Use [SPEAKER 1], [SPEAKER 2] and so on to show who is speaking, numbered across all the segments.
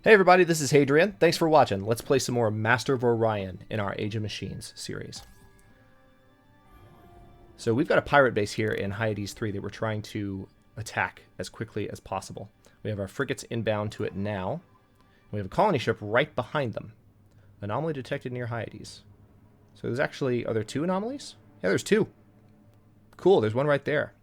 [SPEAKER 1] Hey everybody, this is Hadrian. Thanks for watching. Let's play some more Master of Orion in our Age of Machines series. So we've got a pirate base here in Hyades 3 that we're trying to attack as quickly as possible. We have our frigates inbound to it now. We have a colony ship right behind them. Anomaly detected near Hyades. So there's actually... Are there two anomalies? Yeah, there's two. Cool, there's one right there.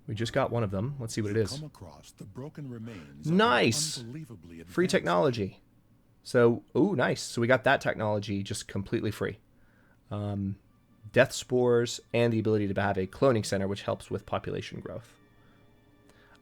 [SPEAKER 1] We just got one of them. Let's see what it is. Nice! Free technology. So, ooh, nice. So we got that technology just completely free. Death spores and the ability to have a cloning center, which helps with population growth.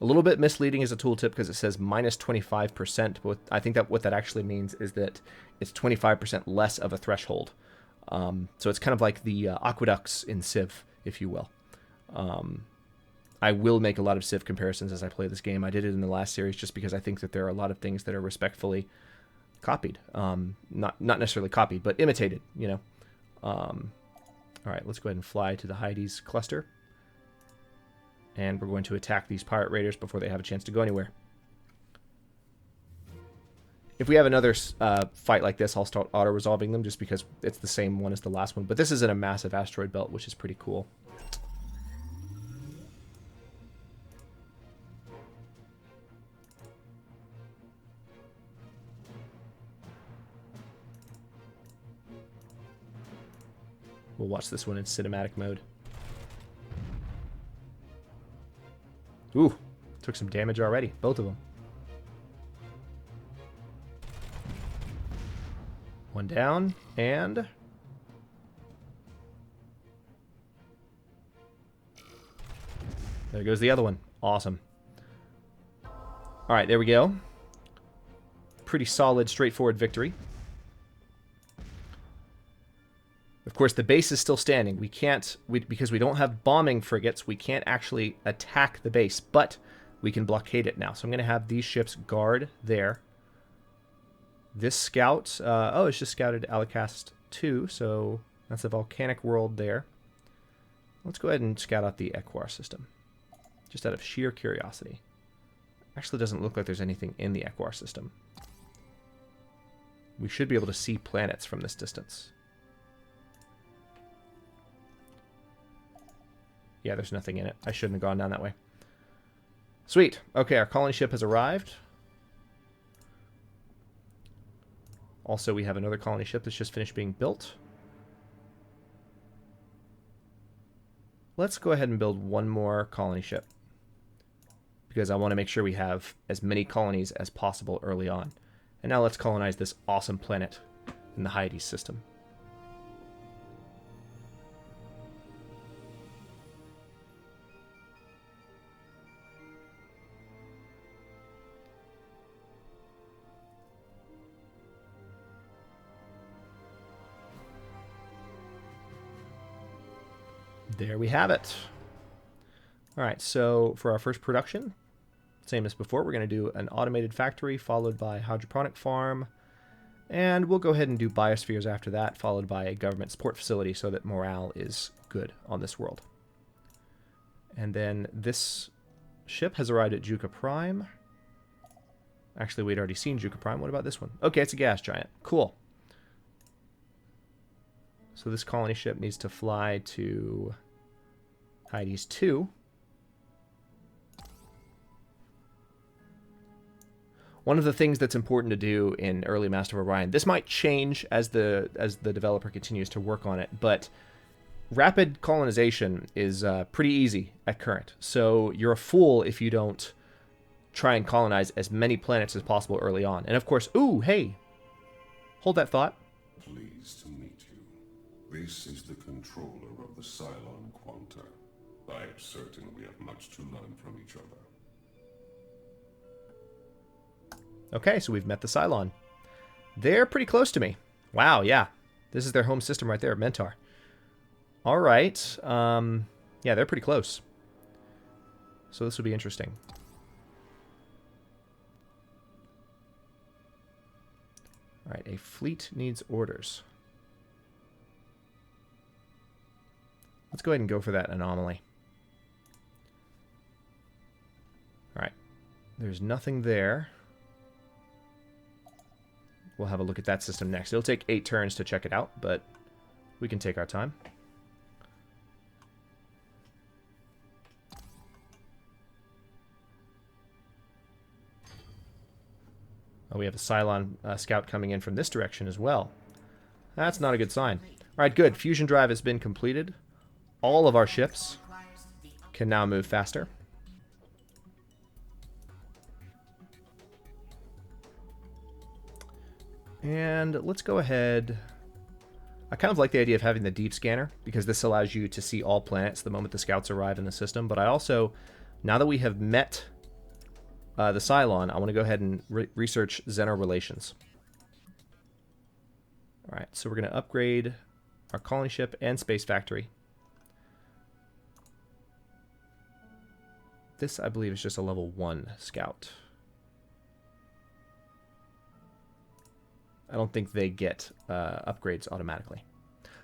[SPEAKER 1] A little bit misleading as a tooltip because it says minus 25%, but I think that what that actually means is that it's 25% less of a threshold. So it's kind of like the aqueducts in Civ, if you will. I will make a lot of Civ comparisons as I play this game. I did it in the last series just because I think that there are a lot of things that are respectfully copied. Not necessarily copied, but imitated, you know. All right, let's go ahead and fly to the Hyades cluster. And we're going to attack these pirate raiders before they have a chance to go anywhere. If we have another fight like this, I'll start auto-resolving them just because it's the same one as the last one. But this is in a massive asteroid belt, which is pretty cool. We'll watch this one in cinematic mode. Ooh, took some damage already, both of them. One down, and... there goes the other one. Awesome. Alright, there we go. Pretty solid, straightforward victory. Of course, the base is still standing. We can't, because we don't have bombing frigates, we can't actually attack the base, but we can blockade it now. So I'm going to have these ships guard there. This scout, oh, it's just scouted Alicast 2, so that's a volcanic world there. Let's go ahead and scout out the Equar system, just out of sheer curiosity. Actually, doesn't look like there's anything in the Equar system. We should be able to see planets from this distance. Yeah, there's nothing in it. I shouldn't have gone down that way. Sweet. Okay, our colony ship has arrived. Also, we have another colony ship that's just finished being built. Let's go ahead and build one more colony ship, because I want to make sure we have as many colonies as possible early on. And now let's colonize this awesome planet in the Hyades system. There we have it. All right, so for our first production, same as before, we're going to do an automated factory followed by hydroponic farm, and we'll go ahead and do biospheres after that, followed by a government support facility so that morale is good on this world. And then this ship has arrived at Juka Prime. Actually, we'd already seen Juka Prime. What about this one? Okay, it's a gas giant. Cool. So this colony ship needs to fly to Hyades 2. One of the things that's important to do in early Master of Orion, this might change as the developer continues to work on it, but rapid colonization is pretty easy at current. So you're a fool if you don't try and colonize as many planets as possible early on. And of course, ooh, hey, hold that thought.
[SPEAKER 2] Pleased to meet you. This is the controller of the Cylon Quanta. I am certain we have much to learn from each other.
[SPEAKER 1] Okay, so we've met the Cylon. They're pretty close to me. Wow, yeah. This is their home system right there, Mentor. All right. Yeah, they're pretty close. So this will be interesting. All right, a fleet needs orders. Let's go ahead and go for that anomaly. All right. There's nothing there. we'll have a look at that system next. It'll take 8 turns to check it out, but we can take our time. Oh, we have a Cylon scout coming in from this direction as well. That's not a good sign. All right, good. Fusion drive has been completed. All of our ships can now move faster. And let's go ahead. I kind of like the idea of having the deep scanner because this allows you to see all planets the moment the scouts arrive in the system. But I also, now that we have met the Cylon, I want to go ahead and research Xeno relations. All right, so we're going to upgrade our colony ship and space factory. This, I believe, is just a level 1 scout. I don't think they get upgrades automatically.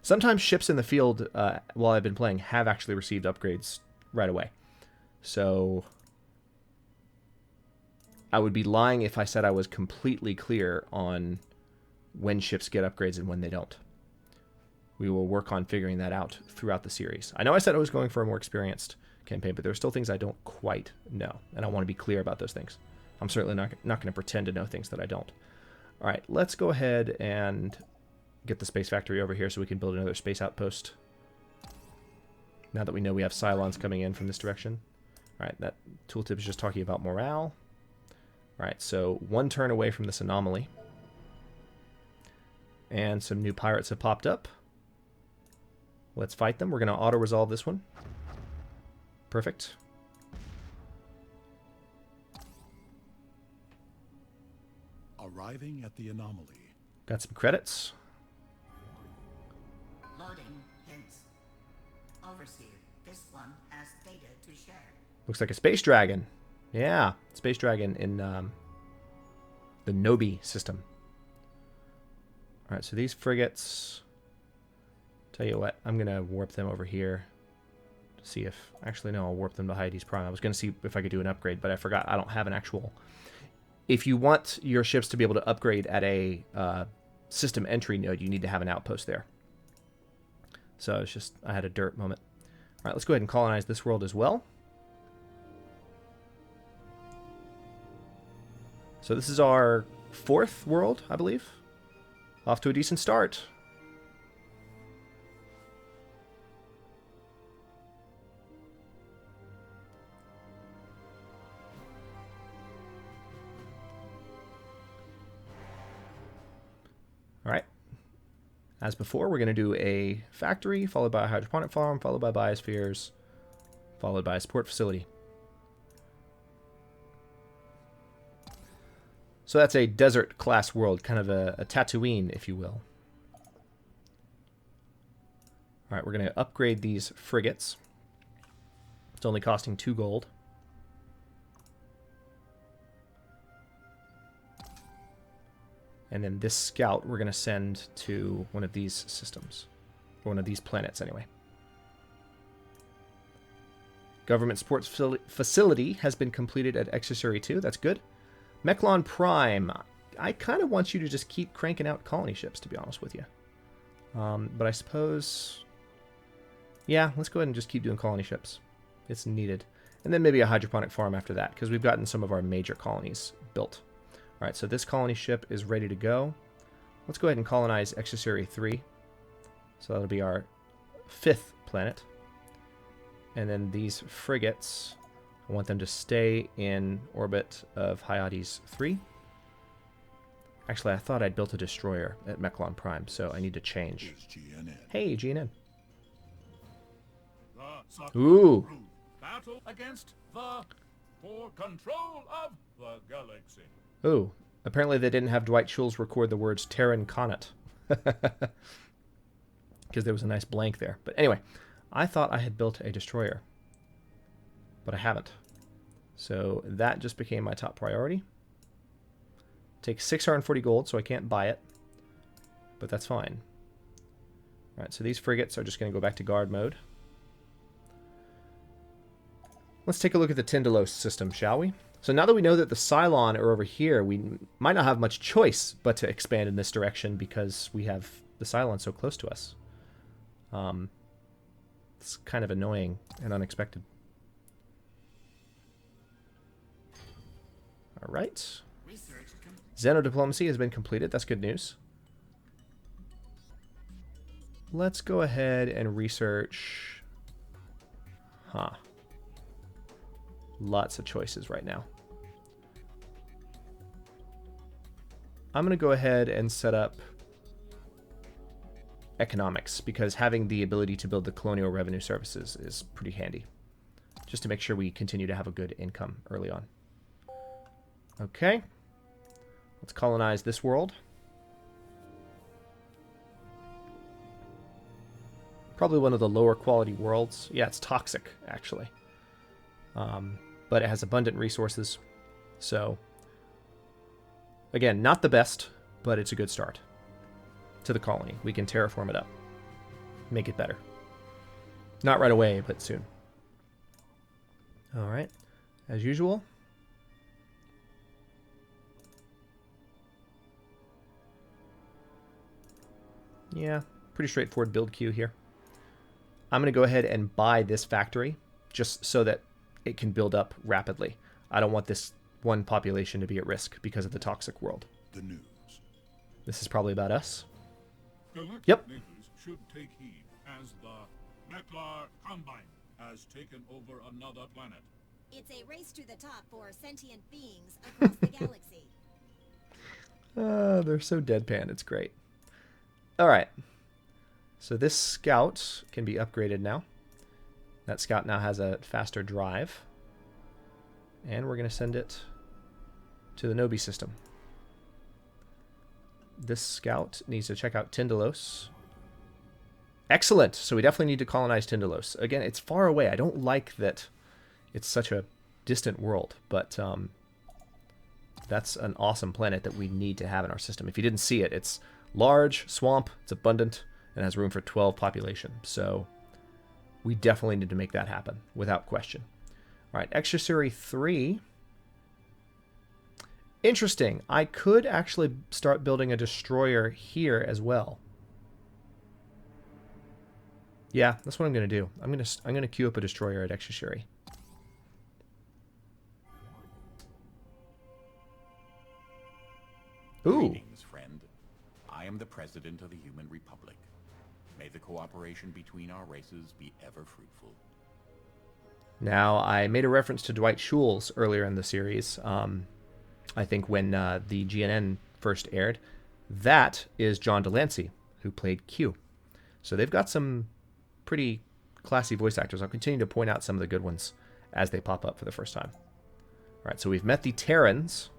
[SPEAKER 1] Sometimes ships in the field, while I've been playing, have actually received upgrades right away. So I would be lying if I said I was completely clear on when ships get upgrades and when they don't. We will work on figuring that out throughout the series. I know I said I was going for a more experienced campaign, but there are still things I don't quite know, and I want to be clear about those things. I'm certainly not going to pretend to know things that I don't. All right, let's go ahead and get the space factory over here so we can build another space outpost. Now that we know we have Cylons coming in from this direction. All right, that tooltip is just talking about morale. All right, so 1 turn away from this anomaly. And some new pirates have popped up. Let's fight them. We're going to auto-resolve this one. Perfect.
[SPEAKER 3] Arriving at the anomaly.
[SPEAKER 1] Got some credits.
[SPEAKER 4] Loading hints. Overseer, this one has data to share.
[SPEAKER 1] Looks like a space dragon. Yeah, space dragon in the Nobi system. All right, so these frigates. Tell you what, I'm gonna warp them over here to see if. Actually, no, I'll warp them to Hyades Prime. I was gonna see if I could do an upgrade, but I forgot. I don't have an actual. If you want your ships to be able to upgrade at a system entry node, you need to have an outpost there. So it's just I had a dirt moment. All right, let's go ahead and colonize this world as well. So this is our 4th world, I believe. Off to a decent start. All right. As before, we're going to do a factory, followed by a hydroponic farm, followed by biospheres, followed by a support facility. So that's a desert class world, kind of a Tatooine, if you will. All right, we're going to upgrade these frigates. It's only costing 2 gold. And then this scout we're going to send to one of these systems. Or one of these planets, anyway. Government sports facility has been completed at Exosury 2. That's good. Meklar Prime. I kind of want you to just keep cranking out colony ships, to be honest with you. But I suppose... Yeah, let's go ahead and just keep doing colony ships. It's needed. And then maybe a hydroponic farm after that, because we've gotten some of our major colonies built. All right, so this colony ship is ready to go. Let's go ahead and colonize Exosury 3. So that'll be our 5th planet. And then these frigates... I want them to stay in orbit of Hyades 3. Actually, I thought I'd built a destroyer at Meklar Prime, so I need to change. Hey, GNN. Ooh.
[SPEAKER 3] Battle against the for control of the galaxy.
[SPEAKER 1] Ooh. Apparently they didn't have Dwight Schultz record the words Terran Conet. Because there was a nice blank there. But anyway, I thought I had built a destroyer. But I haven't. So that just became my top priority. Takes 640 gold, so I can't buy it. But that's fine. Alright, so these frigates are just going to go back to guard mode. Let's take a look at the Tyndalos system, shall we? So now that we know that the Cylon are over here, we might not have much choice but to expand in this direction because we have the Cylon so close to us. It's kind of annoying and unexpected. All right. Xenodiplomacy has been completed. That's good news. Let's go ahead and research. Lots of choices right now. I'm going to go ahead and set up economics because having the ability to build the colonial revenue services is pretty handy. Just to make sure we continue to have a good income early on. Okay. Let's colonize this world. Probably one of the lower quality worlds. Yeah, it's toxic, actually. But it has abundant resources. So, again, not the best, but it's a good start to the colony. We can terraform it up. Make it better. Not right away, but soon. Alright. As usual. Yeah, pretty straightforward build queue here. I'm going to go ahead and buy this factory just so that it can build up rapidly. I don't want this one population to be at risk because of the toxic world.
[SPEAKER 3] The news.
[SPEAKER 1] This is probably about us.
[SPEAKER 3] Galactic
[SPEAKER 1] Yep.
[SPEAKER 3] neighbors should take heed as the Meklar Combine has taken over another planet.
[SPEAKER 5] It's a race to the top for sentient beings across the galaxy.
[SPEAKER 1] They're so deadpan. It's great. All right. So this scout can be upgraded now. That scout now has a faster drive. And we're going to send it to the Nobi system. This scout needs to check out Tindalos. Excellent. So we definitely need to colonize Tindalos. Again, it's far away. I don't like that it's such a distant world, but that's an awesome planet that we need to have in our system. If you didn't see it, it's large, swamp, it's abundant, and has room for 12 population. So we definitely need to make that happen, without question. All right, Extraserie 3. Interesting. I could actually start building a destroyer here as well. Yeah, that's what I'm going to do. I'm going to queue up a destroyer at Extraserie. Ooh.
[SPEAKER 6] Greetings, friend. I am the President of the Human Republic. May the cooperation between our races be ever fruitful.
[SPEAKER 1] Now, I made a reference to Dwight Schulz earlier in the series. I think when the GNN first aired. That is John Delancey, who played Q. So they've got some pretty classy voice actors. I'll continue to point out some of the good ones as they pop up for the first time. All right, so we've met the Terrans,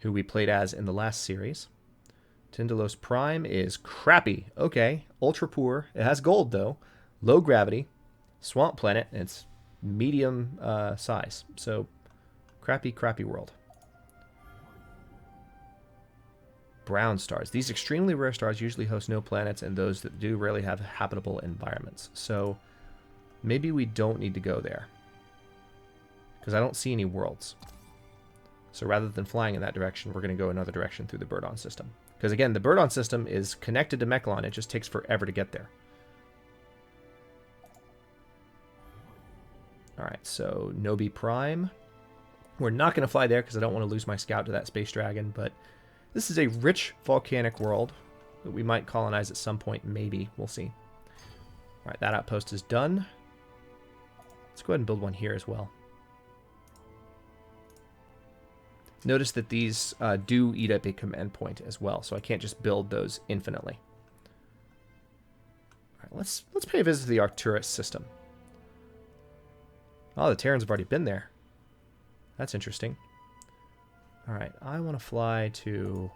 [SPEAKER 1] who we played as in the last series. Tindalos Prime is crappy. Okay, ultra poor. It has gold, though. Low gravity. Swamp planet. And it's medium size. So, crappy world. Brown stars. These extremely rare stars usually host no planets, and those that do rarely have habitable environments. So, maybe we don't need to go there, because I don't see any worlds. So rather than flying in that direction, we're going to go another direction through the Birdon system. Because again, the Birdon system is connected to Meklar. It just takes forever to get there. Alright, so Nobi Prime. We're not going to fly there because I don't want to lose my scout to that space dragon, but this is a rich volcanic world that we might colonize at some point, maybe. We'll see. Alright, that outpost is done. Let's go ahead and build one here as well. Notice that these do eat up a command point as well, so I can't just build those infinitely. All right, let's pay a visit to the Arcturus system. Oh, the Terrans have already been there. That's interesting. All right, I want to fly to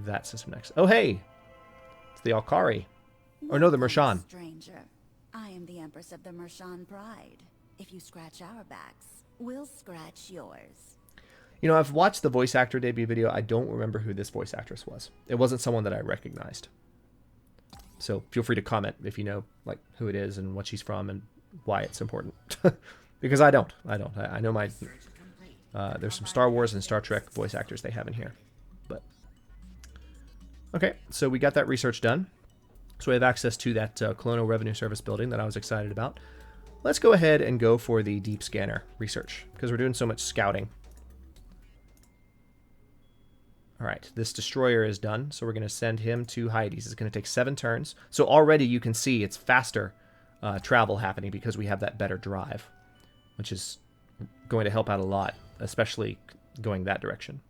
[SPEAKER 1] that system next. Oh, hey! It's the Alkari. Or no, the Mershan.
[SPEAKER 7] Stranger, I am the Empress of the Mershan Pride. If you scratch our backs, we'll scratch yours.
[SPEAKER 1] You know, I've watched the voice actor debut video. I don't remember who this voice actress was. It wasn't someone that I recognized. So feel free to comment if you know like who it is and what she's from and why it's important. Because I don't. I know my...
[SPEAKER 4] Research complete.
[SPEAKER 1] There's some Star Wars and Star Trek voice actors they have in here. But okay, so we got that research done. So we have access to that Colonial Revenue Service building that I was excited about. Let's go ahead and go for the deep scanner research, because we're doing so much scouting. Alright, this destroyer is done, so we're going to send him to Hyades. It's going to take 7 turns. So already you can see it's faster travel happening because we have that better drive, which is going to help out a lot, especially going that direction.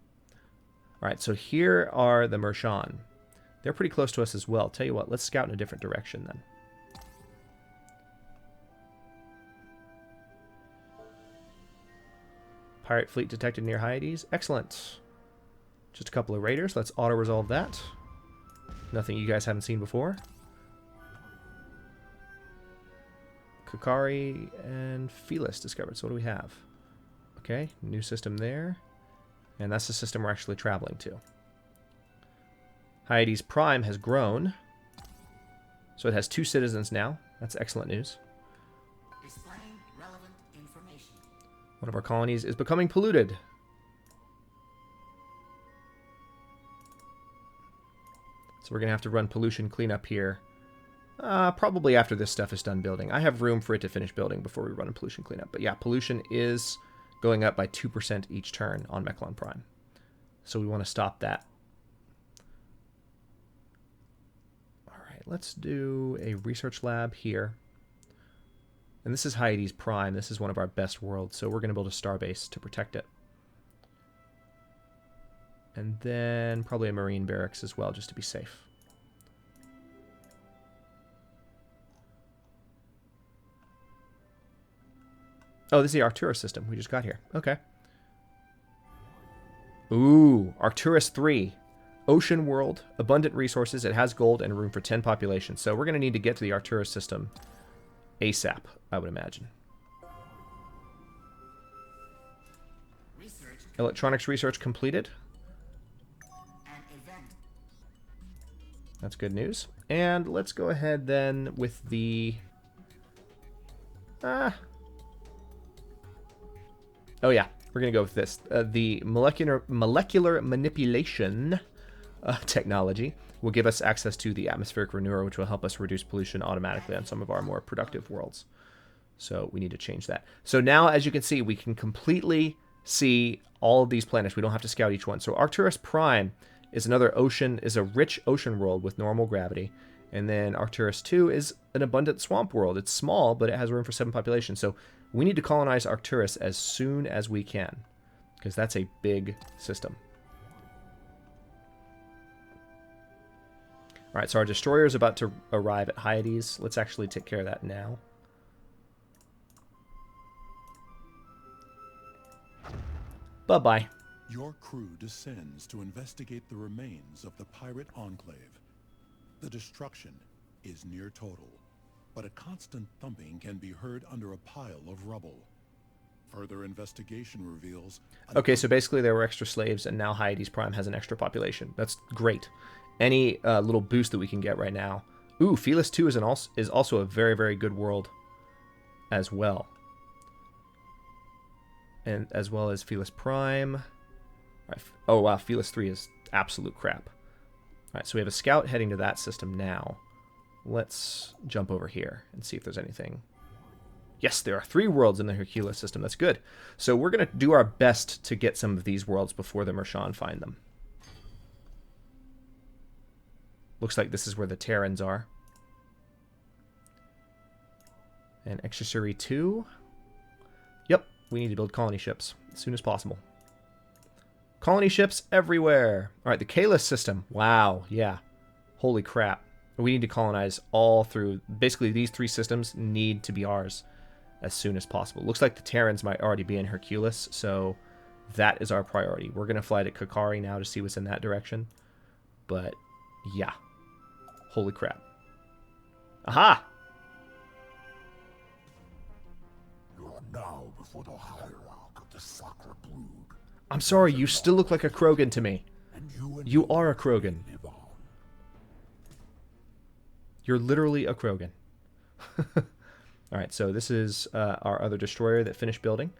[SPEAKER 1] Alright, so here are the Mershan. They're pretty close to us as well. Tell you what, let's scout in a different direction then. Pirate fleet detected near Hyades. Excellent. Just a couple of raiders. Let's auto-resolve that. Nothing you guys haven't seen before. Kakari and Felis discovered. So what do we have? Okay, new system there. And that's the system we're actually traveling to. Hyades Prime has grown. So it has 2 citizens now. That's excellent news.
[SPEAKER 4] Displaying relevant information.
[SPEAKER 1] One of our colonies is becoming polluted. So we're going to have to run pollution cleanup here. Probably after this stuff is done building. I have room for it to finish building before we run a pollution cleanup. But yeah, pollution is going up by 2% each turn on Meklar Prime. So we want to stop that. Alright, let's do a research lab here. And this is Hyades Prime. This is one of our best worlds. So we're going to build a starbase to protect it. And then probably a marine barracks as well, just to be safe. Oh, this is the Arcturus system we just got here. Okay. Ooh, Arcturus 3. Ocean world, abundant resources, it has gold and room for 10 population. So we're going to need to get to the Arcturus system ASAP, I would imagine.
[SPEAKER 4] Research
[SPEAKER 1] Electronics research completed.
[SPEAKER 4] and event.
[SPEAKER 1] That's good news. And let's go ahead then with the... Oh yeah, we're going to go with this. The molecular manipulation technology will give us access to the atmospheric renewer, which will help us reduce pollution automatically on some of our more productive worlds. So we need to change that. So now, as you can see, we can completely see all of these planets. We don't have to scout each one. So Arcturus Prime is another ocean, is a rich ocean world with normal gravity. And then Arcturus 2 is an abundant swamp world. It's small, but it has room for 7 population. So we need to colonize Arcturus as soon as we can, because that's a big system. Alright, so our destroyer is about to arrive at Hyades. Let's actually take care of that now. Bye-bye.
[SPEAKER 8] Your crew descends to investigate the remains of the pirate enclave. The destruction is near total, but a constant thumping can be heard under a pile of rubble. Further investigation reveals...
[SPEAKER 1] Okay, so basically there were extra slaves, and now Hyades Prime has an extra population. That's great. Any little boost that we can get right now. Ooh, Felis 2 is also a very, very good world as well. And as well as Felis Prime. Right. Oh, wow, Felis 3 is absolute crap. Alright, so we have a scout heading to that system now. Let's jump over here and see if there's anything. Yes, there are 3 worlds in the Hercules system. That's good. So we're going to do our best to get some of these worlds before the Mershan find them. Looks like this is where the Terrans are. And Executory 2. Yep, we need to build colony ships as soon as possible. Colony ships everywhere. Alright, the Kalis system. Wow, yeah. Holy crap. We need to colonize all through... Basically, these 3 systems need to be ours as soon as possible. Looks like the Terrans might already be in Hercules, so that is our priority. We're going to fly to Kakari now to see what's in that direction. But, yeah. Holy crap. Aha!
[SPEAKER 2] You are now before the hierarch of the Sacra Brood.
[SPEAKER 1] I'm sorry, you still look like a Krogan to me.
[SPEAKER 2] And
[SPEAKER 1] You are a Krogan.
[SPEAKER 2] live on.
[SPEAKER 1] You're literally a Krogan. All right, so this is our other destroyer that finished building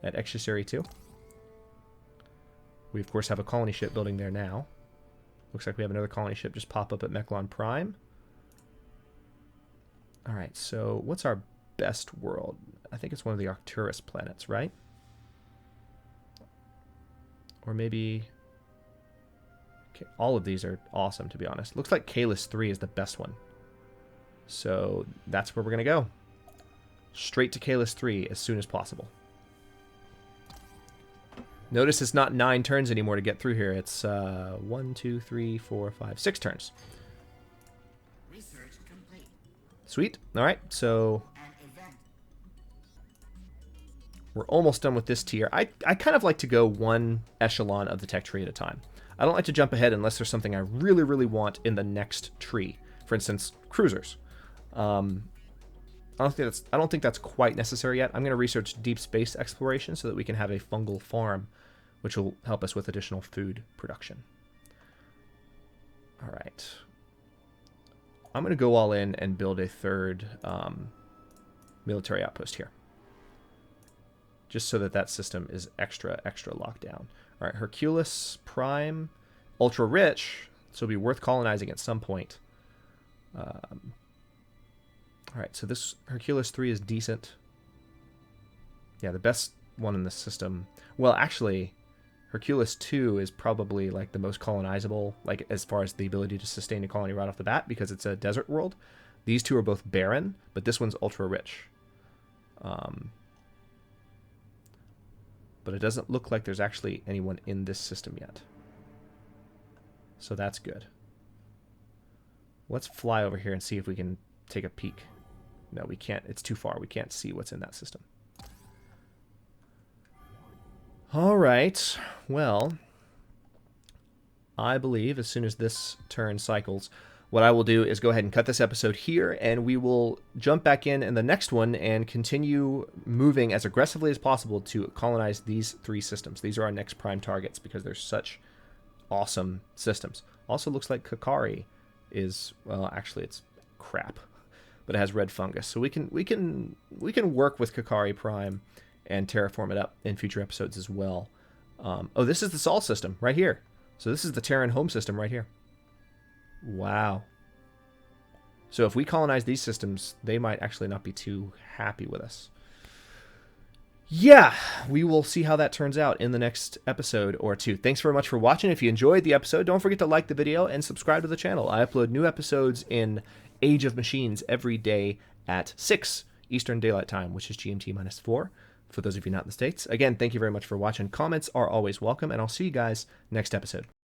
[SPEAKER 1] at Extrasary 2. We, of course, have a colony ship building there now. Looks like we have another colony ship just pop up at Meklar Prime. All right, so what's our best world? I think it's one of the Arcturus planets, right? Or maybe... Okay, all of these are awesome, to be honest. Looks like Kalis 3 is the best one. So that's where we're going to go. Straight to Kalis 3 as soon as possible. Notice it's not 9 turns anymore to get through here. It's 1, 2, 3, 4, 5, 6 turns.
[SPEAKER 4] Research complete.
[SPEAKER 1] Sweet. All right, so
[SPEAKER 4] An event.
[SPEAKER 1] we're almost done with this tier. I kind of like to go one echelon of the tech tree at a time. I don't like to jump ahead unless there's something I really, really want in the next tree. For instance, cruisers. I don't think that's quite necessary yet. I'm going to research deep space exploration so that we can have a fungal farm, which will help us with additional food production. All right. I'm going to go all in and build a third military outpost here, just so that that system is extra locked down. All right, Hercules Prime, ultra rich, so it'll be worth colonizing at some point. All right, so this Hercules 3 is decent. Yeah, the best one in the system. Well, actually, Hercules 2 is probably like the most colonizable, like as far as the ability to sustain a colony right off the bat, because it's a desert world. These two are both barren, but this one's ultra rich. But it doesn't look like there's actually anyone in this system yet. So that's good. Let's fly over here and see if we can take a peek. No, we can't. It's too far. We can't see what's in that system. All right. Well, I believe as soon as this turn cycles, what I will do is go ahead and cut this episode here, and we will jump back in the next one and continue moving as aggressively as possible to colonize these 3 systems. These are our next prime targets because they're such awesome systems. Also looks like Kakari is, well, actually it's crap, but it has red fungus. So we can work with Kakari Prime and terraform it up in future episodes as well. Oh, this is the Sol system right here. So this is the Terran home system right here. Wow. So if we colonize these systems, they might actually not be too happy with us. Yeah, we will see how that turns out in the next episode or 2. Thanks very much for watching. If you enjoyed the episode, don't forget to like the video and subscribe to the channel. I upload new episodes in Age of Machines every day at 6 Eastern Daylight Time, which is GMT minus 4 for those of you not in the States. Again, thank you very much for watching. Comments are always welcome, and I'll see you guys next episode.